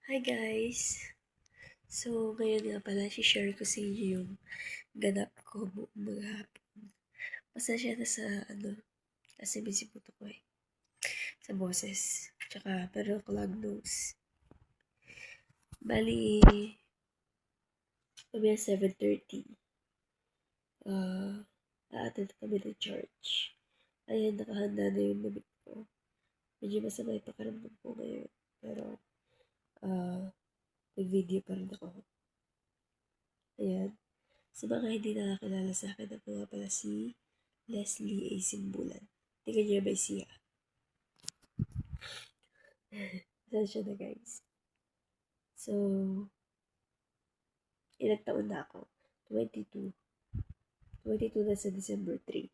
Hi guys! So, ngayon nga pala, share ko sa inyo yung ganap ko buong maghapon. Pasensya na sa, kasi busy po ko eh. Sa boses. Tsaka, pero clogged nose. Bali, kami 7:30. A-attend kami ng church. Ayan, nakahanda na yung damit ko. Medyo masama yung pakiramdam ko ngayon. Pero, nag-video pa rin ako. Ayan. Sa mga hindi nakakilala sa akin, ako nga pala si Leslie A. Simbulan. Tingnan niyo ba siya? Saan siya na guys? So, ilang taon na ako? 22. 22 na sa December 3.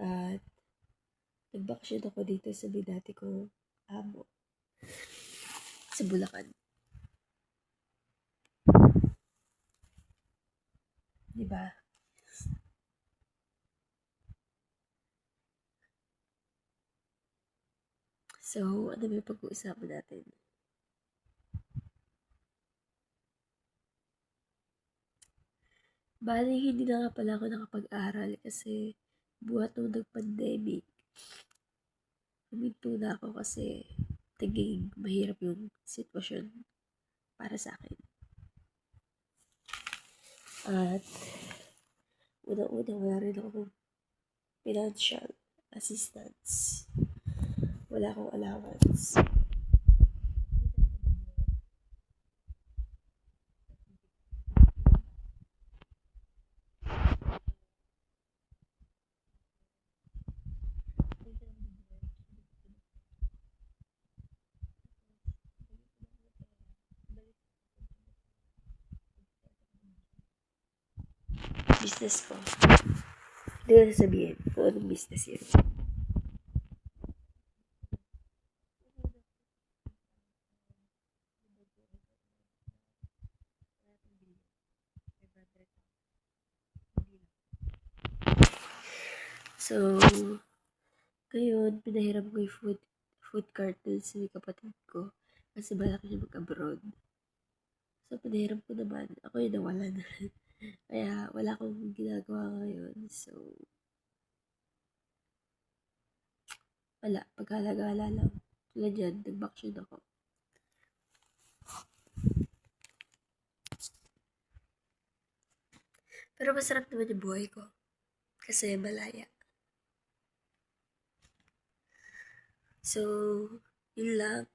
At nag-vacation ako dito sa may dati kong amo. Sa Bulacan. Diba? So, ano may pag-uusapan natin? Bali, hindi na nga pala ako nakapag-aral kasi buhat nung nag-pandemic. Huminto na ako kasi naging mahirap yung sitwasyon para sa akin. At unang-una wala rin akong financial assistance. Wala akong allowance. Business ko. Hindi ko sasabihin kung anong business yun. So, ngayon, pinahiram ko yung food cart dun sa kapatid ko kasi balak niya mag-abroad. So, pinahiram ko naman. Ako yung nawalan. Kaya, wala akong ginagawa ngayon. So, wala. Pagkalagala lang. Tulad yan, nag-vacation ako. Pero masarap naman yung buhay ko. Kasi malaya. So, yun lang.